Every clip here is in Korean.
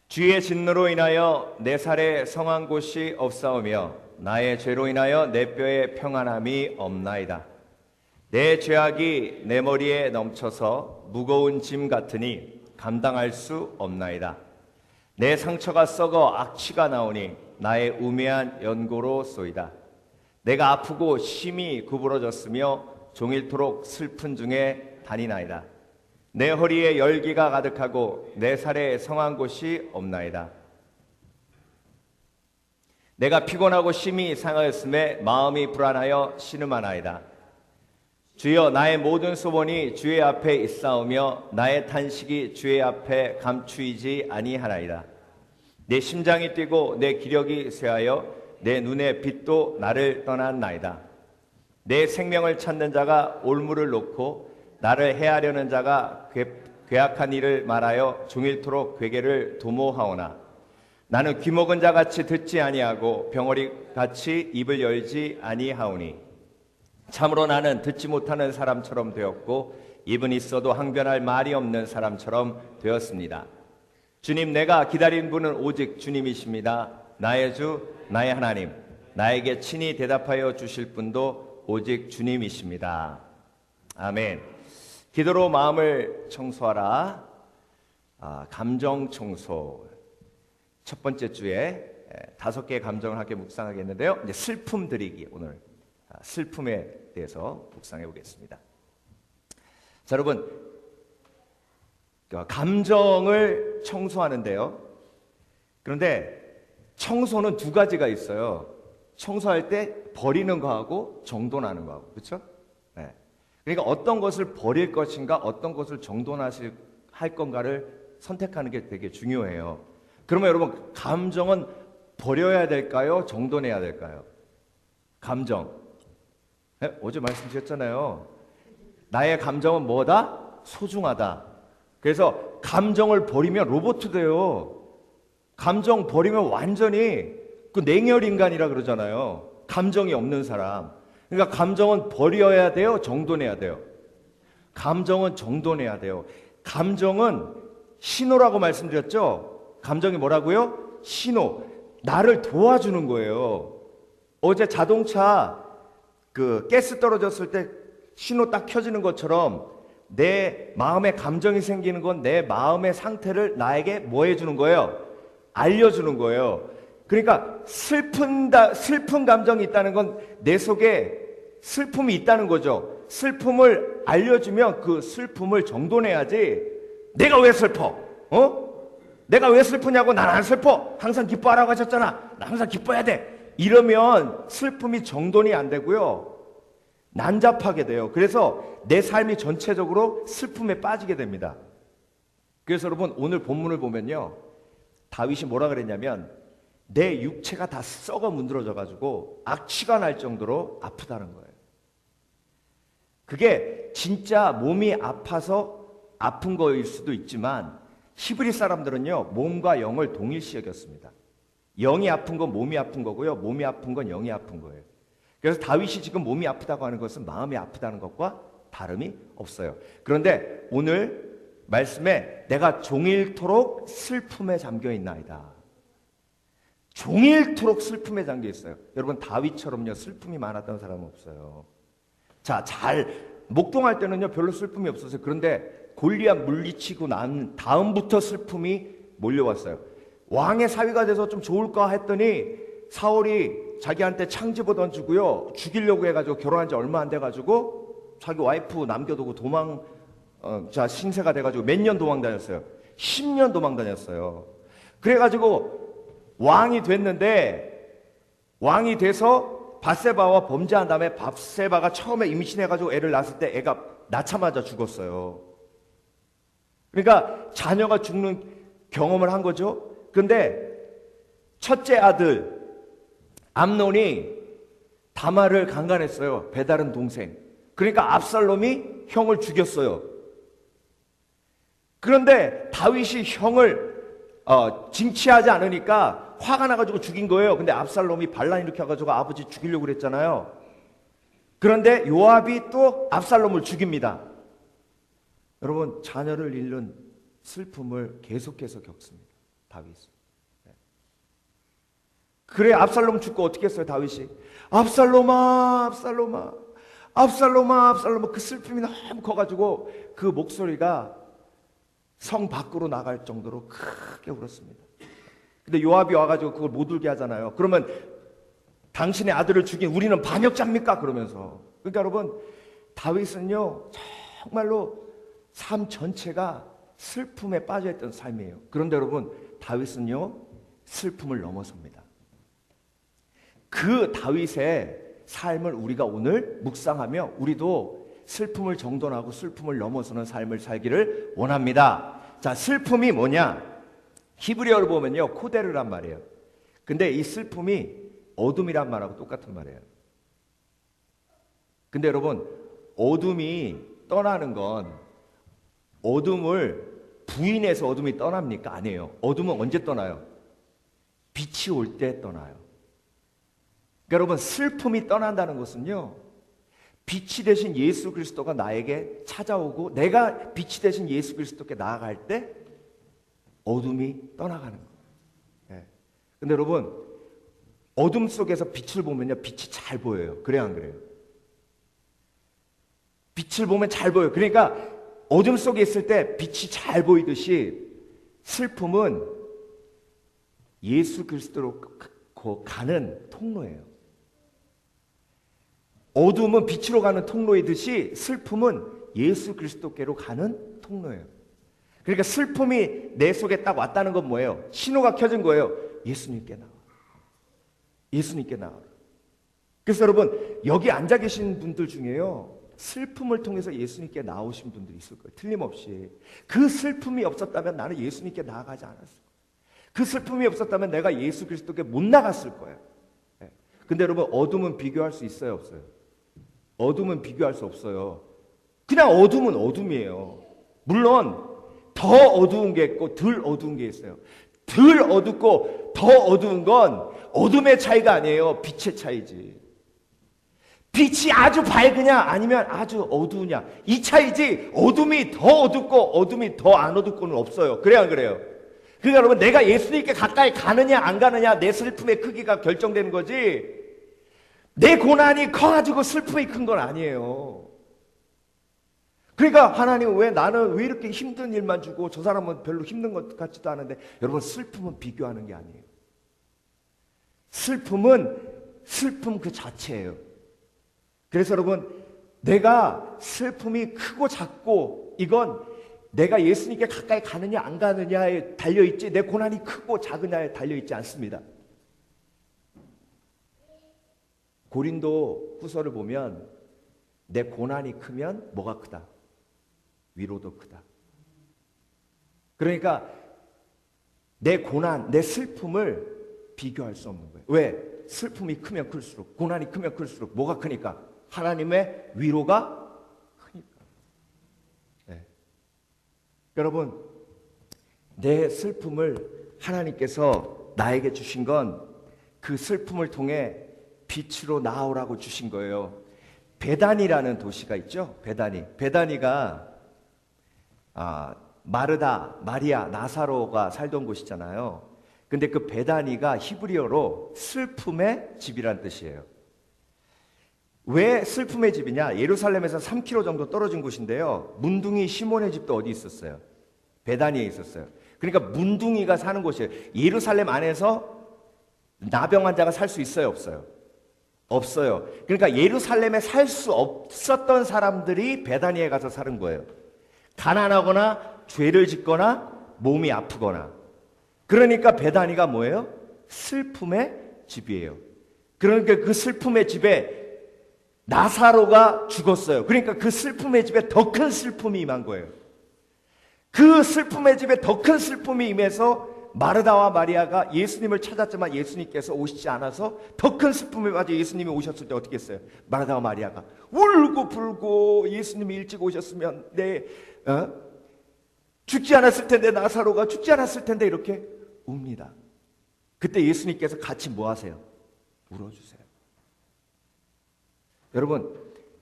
주의 진노로 인하여 내 살에 성한 곳이 없사오며 나의 죄로 인하여 내 뼈에 평안함이 없나이다. 내 죄악이 내 머리에 넘쳐서 무거운 짐 같으니 감당할 수 없나이다. 내 상처가 썩어 악취가 나오니 나의 우매한 연고로소이다. 내가 아프고 심히 구부러졌으며 종일토록 슬픈 중에 다니나이다. 내 허리에 열기가 가득하고 내 살에 성한 곳이 없나이다. 내가 피곤하고 심히 상하였음에 마음이 불안하여 신음하나이다. 주여, 나의 모든 소원이 주의 앞에 있사오며 나의 탄식이 주의 앞에 감추이지 아니하나이다. 내 심장이 뛰고 내 기력이 쇠하여 내 눈의 빛도 나를 떠났나이다. 내 생명을 찾는 자가 올무를 놓고 나를 해하려는 자가 괴악한 일을 말하여 종일토록 괴계를 도모하오나 나는 귀먹은 자같이 듣지 아니하고 병어리같이 입을 열지 아니하오니 참으로 나는 듣지 못하는 사람처럼 되었고 입은 있어도 항변할 말이 없는 사람처럼 되었습니다. 주님, 내가 기다린 분은 오직 주님이십니다. 나의 주, 나의 하나님, 나에게 친히 대답하여 주실 분도 오직 주님이십니다. 아멘. 기도로 마음을 청소하라. 감정 청소. 첫 번째 주에 5개의 감정을 함께 묵상하겠는데요. 이제 슬픔 드리기, 오늘 슬픔에 대해서 묵상해 보겠습니다. 자, 여러분, 감정을 청소하는데요. 그런데 청소는 두 가지가 있어요. 청소할 때 버리는 거하고 정돈하는 거하고, 그렇죠? 네. 그러니까 어떤 것을 버릴 것인가, 어떤 것을 정돈할 건가를 선택하는 게 되게 중요해요. 그러면 여러분, 감정은 버려야 될까요? 정돈해야 될까요? 감정. 네? 어제 말씀드렸잖아요. 나의 감정은 뭐다? 소중하다. 그래서 감정을 버리면 로봇 돼요. 감정 버리면 완전히 그 냉혈 인간이라 그러잖아요. 감정이 없는 사람. 그러니까 감정은 버려야 돼요? 정돈해야 돼요? 감정은 정돈해야 돼요. 감정은 신호라고 말씀드렸죠? 감정이 뭐라고요? 신호. 나를 도와주는 거예요. 어제 자동차 가스 떨어졌을 때 신호 딱 켜지는 것처럼 내 마음에 감정이 생기는 건 내 마음의 상태를 나에게 뭐 해주는 거예요? 알려주는 거예요. 그러니까 슬픈 감정이 있다는 건 내 속에 슬픔이 있다는 거죠. 슬픔을 알려주면 그 슬픔을 정돈해야지. 내가 왜 슬퍼? 내가 왜 슬프냐고. 난 안 슬퍼. 항상 기뻐하라고 하셨잖아. 나 항상 기뻐해야 돼. 이러면 슬픔이 정돈이 안 되고요. 난잡하게 돼요. 그래서 내 삶이 전체적으로 슬픔에 빠지게 됩니다. 그래서 여러분, 오늘 본문을 보면요, 다윗이 뭐라 그랬냐면 내 육체가 다 썩어 문드러져 가지고 악취가 날 정도로 아프다는 거예요. 그게 진짜 몸이 아파서 아픈 거일 수도 있지만 히브리 사람들은요, 몸과 영을 동일시 여겼습니다. 영이 아픈 건 몸이 아픈 거고요, 몸이 아픈 건 영이 아픈 거예요. 그래서 다윗이 지금 몸이 아프다고 하는 것은 마음이 아프다는 것과 다름이 없어요. 그런데 오늘 말씀에 내가 종일토록 슬픔에 잠겨 있나이다. 종일토록 슬픔에 잠겨 있어요. 여러분, 다윗처럼요 슬픔이 많았던 사람은 없어요. 자, 잘 목동할 때는요 별로 슬픔이 없었어요. 그런데 골리앗 물리치고 난 다음부터 슬픔이 몰려왔어요. 왕의 사위가 돼서 좀 좋을까 했더니 사울이 자기한테 창집어 던지고요, 죽이려고 해가지고 결혼한 지 얼마 안 돼가지고 자기 와이프 남겨두고 신세가 돼가지고 몇 년 도망 다녔어요. 10년 도망 다녔어요. 그래가지고 왕이 됐는데, 왕이 돼서 밧세바와 범죄한 다음에 밧세바가 처음에 임신해가지고 애를 낳았을 때 애가 낳자마자 죽었어요. 그러니까 자녀가 죽는 경험을 한 거죠. 근데 첫째 아들 암논이 다말을 강간했어요. 배다른 동생. 그러니까 압살롬이 형을 죽였어요. 그런데 다윗이 형을 징치하지 않으니까 화가 나가지고 죽인 거예요. 근데 압살롬이 반란 일으켜가지고 아버지 죽이려고 그랬잖아요. 그런데 요압이 또 압살롬을 죽입니다. 여러분, 자녀를 잃는 슬픔을 계속해서 겪습니다, 다윗. 그래 압살롬 죽고 어떻게 했어요 다윗이? 압살롬아 압살롬아 압살롬아 압살롬아. 그 슬픔이 너무 커가지고 그 목소리가 성 밖으로 나갈 정도로 크게 울었습니다. 근데 요압이 와가지고 그걸 못 울게 하잖아요. 그러면 당신의 아들을 죽인 우리는 반역자입니까? 그러면서. 그러니까 여러분 다윗은요 정말로 삶 전체가 슬픔에 빠져있던 삶이에요. 그런데 여러분 다윗은요 슬픔을 넘어섭니다. 그 다윗의 삶을 우리가 오늘 묵상하며 우리도 슬픔을 정돈하고 슬픔을 넘어서는 삶을 살기를 원합니다. 자, 슬픔이 뭐냐? 히브리어를 보면요 코데르란 말이에요. 근데 이 슬픔이 어둠이란 말하고 똑같은 말이에요. 근데 여러분 어둠이 떠나는 건 어둠을 부인해서 어둠이 떠납니까? 아니에요. 어둠은 언제 떠나요? 빛이 올 때 떠나요. 그러니까 여러분 슬픔이 떠난다는 것은요 빛이 되신 예수 그리스도가 나에게 찾아오고 내가 빛이 되신 예수 그리스도께 나아갈 때 어둠이 떠나가는 거예요. 네. 근데 여러분 어둠 속에서 빛을 보면요 빛이 잘 보여요. 그래요 안 그래요? 빛을 보면 잘 보여요. 그러니까 어둠 속에 있을 때 빛이 잘 보이듯이 슬픔은 예수 그리스도로 가는 통로예요. 어둠은 빛으로 가는 통로이듯이 슬픔은 예수 그리스도께로 가는 통로예요. 그러니까 슬픔이 내 속에 딱 왔다는 건 뭐예요? 신호가 켜진 거예요. 예수님께 나와. 예수님께 나와. 그래서 여러분 여기 앉아 계신 분들 중에요 슬픔을 통해서 예수님께 나오신 분들이 있을 거예요. 틀림없이. 그 슬픔이 없었다면 나는 예수님께 나아가지 않았을 거예요. 그 슬픔이 없었다면 내가 예수 그리스도께 못 나갔을 거예요. 근데 여러분 어둠은 비교할 수 있어요 없어요? 어둠은 비교할 수 없어요. 그냥 어둠은 어둠이에요. 물론 더 어두운 게 있고 덜 어두운 게 있어요. 덜 어둡고 더 어두운 건 어둠의 차이가 아니에요. 빛의 차이지. 빛이 아주 밝으냐 아니면 아주 어두우냐 이 차이지 어둠이 더 어둡고 어둠이 더 안 어둡고는 없어요. 그래요 안 그래요? 그러니까 여러분 내가 예수님께 가까이 가느냐 안 가느냐 내 슬픔의 크기가 결정되는 거지 내 고난이 커가지고 슬픔이 큰 건 아니에요. 그러니까 하나님은 왜 나는 왜 이렇게 힘든 일만 주고 저 사람은 별로 힘든 것 같지도 않은데 여러분 슬픔은 비교하는 게 아니에요. 슬픔은 슬픔 그 자체예요. 그래서 여러분 내가 슬픔이 크고 작고 이건 내가 예수님께 가까이 가느냐 안 가느냐에 달려있지 내 고난이 크고 작으냐에 달려있지 않습니다. 고린도 후서를 보면 내 고난이 크면 뭐가 크다? 위로도 크다. 그러니까 내 고난, 내 슬픔을 비교할 수 없는 거예요. 왜? 슬픔이 크면 클수록 고난이 크면 클수록 뭐가 크니까? 하나님의 위로가 크니까. 네. 여러분 내 슬픔을 하나님께서 나에게 주신 건 그 슬픔을 통해 빛으로 나오라고 주신 거예요. 베다니라는 도시가 있죠. 베다니가 마르다, 마리아, 나사로가 살던 곳이잖아요. 근데 그 베다니가 히브리어로 슬픔의 집이란 뜻이에요. 왜 슬픔의 집이냐? 예루살렘에서 3km 정도 떨어진 곳인데요. 문둥이 시몬의 집도 어디 있었어요? 베다니에 있었어요. 그러니까 문둥이가 사는 곳이에요. 예루살렘 안에서 나병 환자가 살 수 있어요? 없어요? 없어요. 그러니까 예루살렘에 살 수 없었던 사람들이 베다니에 가서 사는 거예요. 가난하거나 죄를 짓거나 몸이 아프거나. 그러니까 베다니가 뭐예요? 슬픔의 집이에요. 그러니까 그 슬픔의 집에 나사로가 죽었어요. 그러니까 그 슬픔의 집에 더 큰 슬픔이 임한 거예요. 그 슬픔의 집에 더 큰 슬픔이 임해서 마르다와 마리아가 예수님을 찾았지만 예수님께서 오시지 않아서 더 큰 슬픔에 빠져 예수님이 오셨을 때 어떻게 했어요? 마르다와 마리아가 울고 불고 예수님이 일찍 오셨으면 죽지 않았을 텐데 나사로가 죽지 않았을 텐데 이렇게 웁니다. 그때 예수님께서 같이 뭐 하세요? 울어주세요. 여러분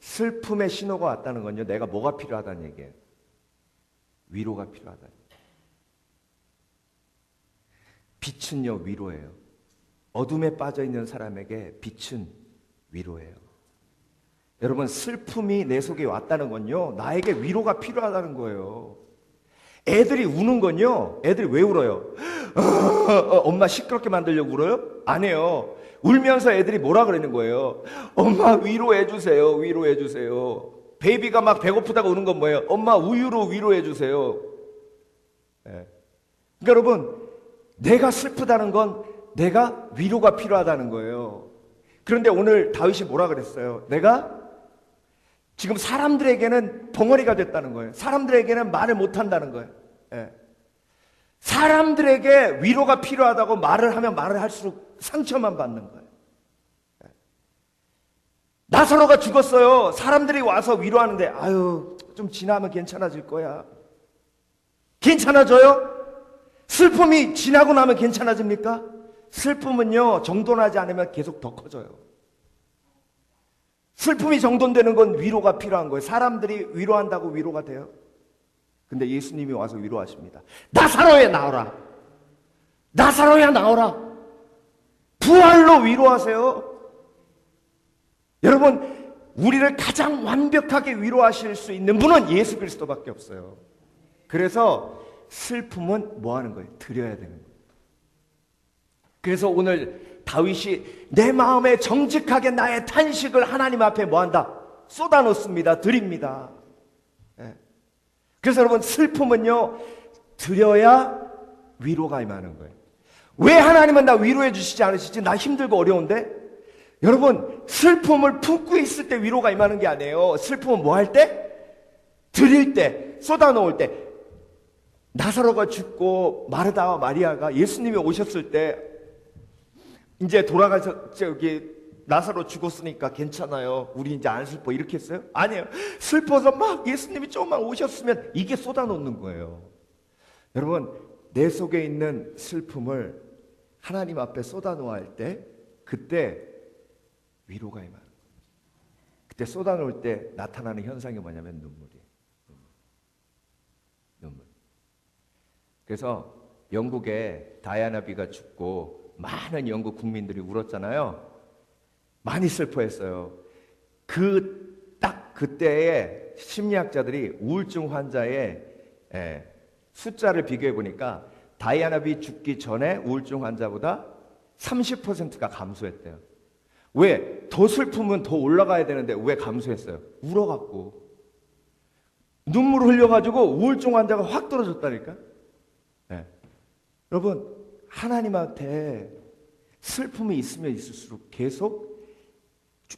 슬픔의 신호가 왔다는 건요 내가 뭐가 필요하다는 얘기예요? 위로가 필요하다는 얘기예요. 빛은요, 위로예요. 어둠에 빠져 있는 사람에게 빛은 위로예요. 여러분, 슬픔이 내 속에 왔다는 건요, 나에게 위로가 필요하다는 거예요. 애들이 우는 건요, 애들이 왜 울어요? 엄마 시끄럽게 만들려고 울어요? 아니에요. 울면서 애들이 뭐라 그러는 거예요? 엄마 위로해 주세요. 위로해 주세요. 베이비가 막 배고프다고 우는 건 뭐예요? 엄마 우유로 위로해 주세요. 네. 그러니까 여러분, 내가 슬프다는 건 내가 위로가 필요하다는 거예요. 그런데 오늘 다윗이 뭐라 그랬어요? 내가 지금 사람들에게는 벙어리가 됐다는 거예요. 사람들에게는 말을 못한다는 거예요. 예. 사람들에게 위로가 필요하다고 말을 하면 말을 할수록 상처만 받는 거예요. 예. 나사로가 죽었어요. 사람들이 와서 위로하는데 아유, 좀 지나면 괜찮아질 거야. 괜찮아져요? 슬픔이 지나고 나면 괜찮아집니까? 슬픔은요, 정돈하지 않으면 계속 더 커져요. 슬픔이 정돈되는 건 위로가 필요한 거예요. 사람들이 위로한다고 위로가 돼요. 근데 예수님이 와서 위로하십니다. 나사로야 나오라. 나사로야 나오라. 부활로 위로하세요. 여러분, 우리를 가장 완벽하게 위로하실 수 있는 분은 예수 그리스도밖에 없어요. 그래서 슬픔은 뭐 하는 거예요? 드려야 되는 거예요. 그래서 오늘 다윗이 내 마음에 정직하게 나의 탄식을 하나님 앞에 뭐한다? 쏟아놓습니다. 드립니다. 네. 그래서 여러분, 슬픔은요, 드려야 위로가 임하는 거예요. 왜 하나님은 나 위로해 주시지 않으시지? 나 힘들고 어려운데? 여러분, 슬픔을 품고 있을 때 위로가 임하는 게 아니에요. 슬픔은 뭐 할 때? 드릴 때, 쏟아놓을 때. 나사로가 죽고 마르다와 마리아가 예수님이 오셨을 때 이제 돌아가서 저기 나사로 죽었으니까 괜찮아요. 우리 이제 안 슬퍼 이렇게 했어요? 아니에요. 슬퍼서 막 예수님이 조금만 오셨으면 이게 쏟아놓는 거예요. 여러분, 내 속에 있는 슬픔을 하나님 앞에 쏟아놓아야 할 때 그때 위로가 임하는 거예요. 그때 쏟아놓을 때 나타나는 현상이 뭐냐면 눈물이에요. 눈물. 그래서 영국에 다이아나비가 죽고 많은 영국 국민들이 울었잖아요. 많이 슬퍼했어요. 딱 그때에 심리학자들이 우울증 환자의 숫자를 비교해 보니까 다이아나비 죽기 전에 우울증 환자보다 30%가 감소했대요. 왜? 더 슬프면 더 올라가야 되는데 왜 감소했어요? 울어갖고. 눈물 흘려가지고 우울증 환자가 확 떨어졌다니까. 네. 여러분, 하나님한테 슬픔이 있으면 있을수록 계속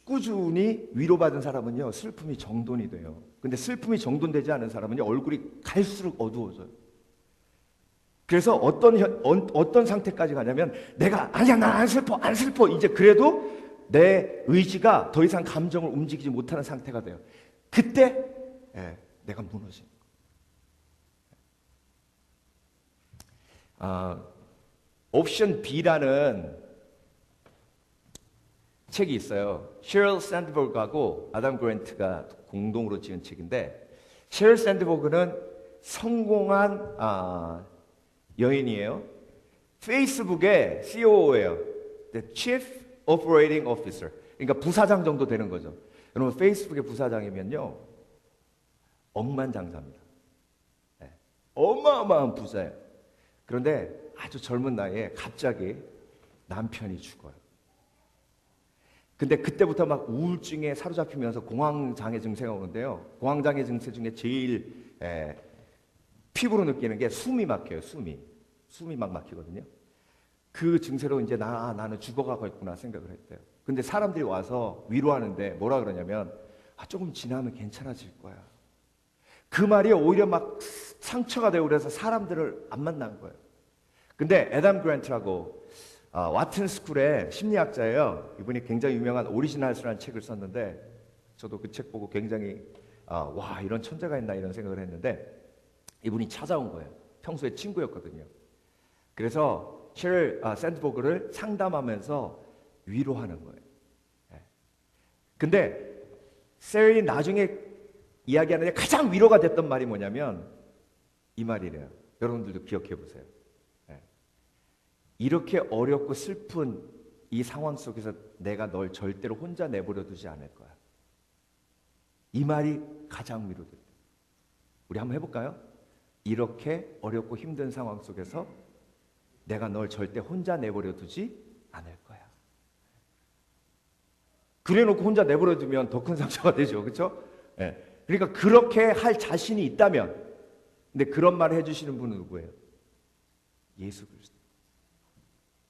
꾸준히 위로받은 사람은요, 슬픔이 정돈이 돼요. 근데 슬픔이 정돈되지 않은 사람은요, 얼굴이 갈수록 어두워져요. 그래서 어떤 상태까지 가냐면 내가 아니야, 난 안 슬퍼 이제 그래도 내 의지가 더 이상 감정을 움직이지 못하는 상태가 돼요. 그때 내가 무너진 옵션 B라는 책이 있어요. 셰럴 샌드버그하고 아담 그랜트가 공동으로 지은 책인데, 셰럴 샌드버그는 성공한 여인이에요. 페이스북의 COO예요. The Chief Operating Officer. 그러니까 부사장 정도 되는 거죠. 여러분, 페이스북의 부사장이면요, 억만장자입니다. 네. 어마어마한 부자예요. 그런데 아주 젊은 나이에 갑자기 남편이 죽어요. 근데 그때부터 막 우울증에 사로잡히면서 공황장애 증세가 오는데요. 공황장애 증세 중에 제일 피부로 느끼는 게 숨이 막혀요. 숨이 막 막히거든요. 그 증세로 이제 나는 죽어가고 있구나 생각을 했대요. 근데 사람들이 와서 위로하는데 뭐라 그러냐면 조금 지나면 괜찮아질 거야. 그 말이 오히려 막 상처가 되고 그래서 사람들을 안 만난 거예요. 근데 애덤 그랜트라고 와튼 스쿨의 심리학자예요. 이분이 굉장히 유명한 오리지널스라는 책을 썼는데 저도 그 책 보고 굉장히 와, 이런 천재가 있나 이런 생각을 했는데 이분이 찾아온 거예요. 평소에 친구였거든요. 그래서 셰럴 샌드버그를 상담하면서 위로하는 거예요. 근데 셀이 나중에 이야기하는데 가장 위로가 됐던 말이 뭐냐면 이 말이래요. 여러분들도 기억해 보세요. 이렇게 어렵고 슬픈 이 상황 속에서 내가 널 절대로 혼자 내버려 두지 않을 거야. 이 말이 가장 위로돼. 우리 한번 해볼까요? 이렇게 어렵고 힘든 상황 속에서 내가 널 절대 혼자 내버려 두지 않을 거야. 그래놓고 혼자 내버려 두면 더 큰 상처가 되죠. 그렇죠? 네. 그러니까 그렇게 할 자신이 있다면, 근데 그런 말을 해주시는 분은 누구예요? 예수 그리스도.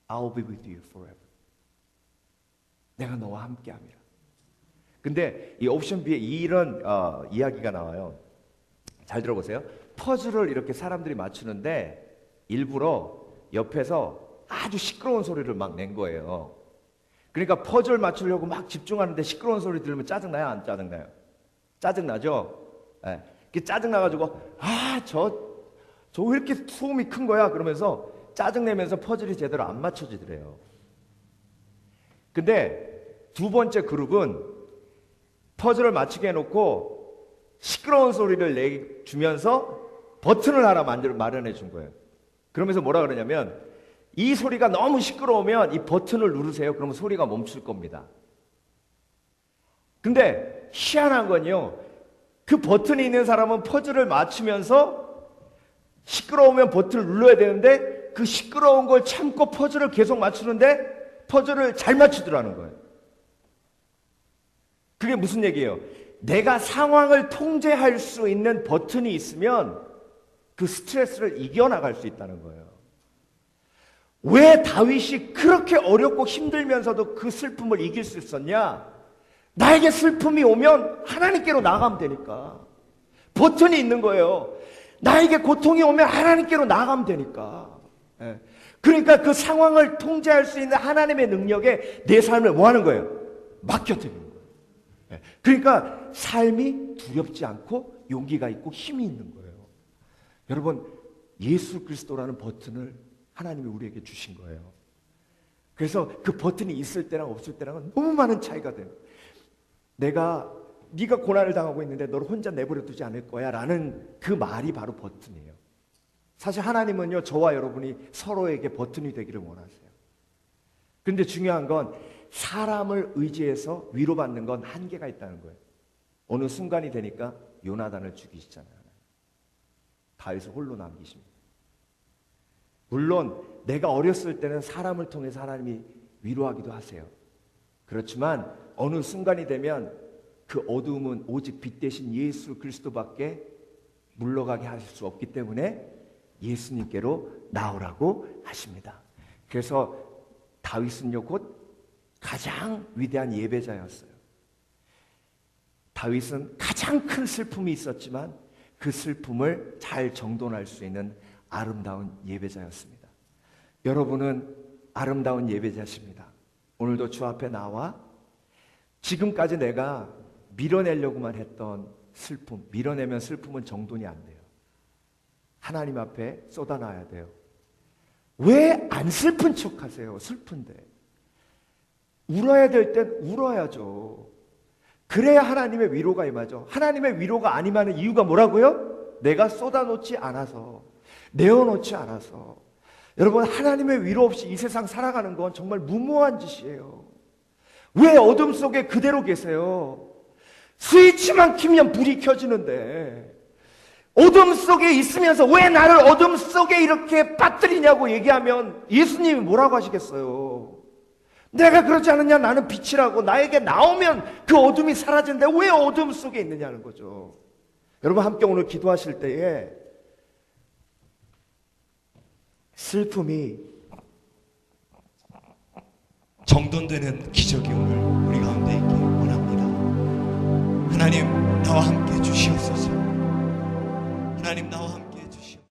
I'll be with you forever. 내가 너와 함께함이라. 근데 이 옵션 B에 이런 이야기가 나와요. 잘 들어보세요. 퍼즐을 이렇게 사람들이 맞추는데 일부러 옆에서 아주 시끄러운 소리를 막 낸 거예요. 그러니까 퍼즐 맞추려고 막 집중하는데 시끄러운 소리 들으면 짜증나요? 안 짜증나요? 짜증나죠? 네. 짜증나가지고 저 왜 이렇게 소음이 큰 거야? 그러면서 짜증내면서 퍼즐이 제대로 안 맞춰지더래요. 근데 두 번째 그룹은 퍼즐을 맞추게 해놓고 시끄러운 소리를 내주면서 버튼을 하나 마련해 준 거예요. 그러면서 뭐라 그러냐면 이 소리가 너무 시끄러우면 이 버튼을 누르세요. 그러면 소리가 멈출 겁니다. 근데 희한한 건요, 그 버튼이 있는 사람은 퍼즐을 맞추면서 시끄러우면 버튼을 눌러야 되는데 그 시끄러운 걸 참고 퍼즐을 계속 맞추는데 퍼즐을 잘 맞추더라는 거예요. 그게 무슨 얘기예요? 내가 상황을 통제할 수 있는 버튼이 있으면 그 스트레스를 이겨나갈 수 있다는 거예요. 왜 다윗이 그렇게 어렵고 힘들면서도 그 슬픔을 이길 수 있었냐? 나에게 슬픔이 오면 하나님께로 나가면 되니까. 버튼이 있는 거예요. 나에게 고통이 오면 하나님께로 나가면 되니까. 그러니까 그 상황을 통제할 수 있는 하나님의 능력에 내 삶을 뭐 하는 거예요? 맡겨드리는 거예요. 그러니까 삶이 두렵지 않고 용기가 있고 힘이 있는 거예요. 여러분, 예수 그리스도라는 버튼을 하나님이 우리에게 주신 거예요. 그래서 그 버튼이 있을 때랑 없을 때랑은 너무 많은 차이가 돼요. 네가 고난을 당하고 있는데 너를 혼자 내버려 두지 않을 거야 라는 그 말이 바로 버튼이에요. 사실 하나님은요, 저와 여러분이 서로에게 버튼이 되기를 원하세요. 그런데 중요한 건 사람을 의지해서 위로받는 건 한계가 있다는 거예요. 어느 순간이 되니까 요나단을 죽이시잖아요. 다윗을 홀로 남기십니다. 물론 내가 어렸을 때는 사람을 통해서 하나님이 위로하기도 하세요. 그렇지만 어느 순간이 되면 그 어두움은 오직 빛 대신 예수 그리스도밖에 물러가게 하실 수 없기 때문에 예수님께로 나오라고 하십니다. 그래서 다윗은요, 곧 가장 위대한 예배자였어요. 다윗은 가장 큰 슬픔이 있었지만 그 슬픔을 잘 정돈할 수 있는 아름다운 예배자였습니다. 여러분은 아름다운 예배자십니다. 오늘도 주 앞에 나와 지금까지 내가 밀어내려고만 했던 슬픔, 밀어내면 슬픔은 정돈이 안 돼요. 하나님 앞에 쏟아놔야 돼요. 왜 안 슬픈 척 하세요? 슬픈데. 울어야 될 땐 울어야죠. 그래야 하나님의 위로가 임하죠. 하나님의 위로가 안 임하는 이유가 뭐라고요? 내가 쏟아놓지 않아서, 내어놓지 않아서. 여러분, 하나님의 위로 없이 이 세상 살아가는 건 정말 무모한 짓이에요. 왜 어둠 속에 그대로 계세요? 스위치만 키면 불이 켜지는데 어둠 속에 있으면서 왜 나를 어둠 속에 이렇게 빠뜨리냐고 얘기하면 예수님이 뭐라고 하시겠어요? 내가 그러지 않느냐? 나는 빛이라고. 나에게 나오면 그 어둠이 사라진다. 왜 어둠 속에 있느냐는 거죠. 여러분, 함께 오늘 기도하실 때에 슬픔이 정돈되는 기적이 오늘 우리 가운데 있기 원합니다. 하나님, 나와 함께 주시옵소서. 하나님, 나와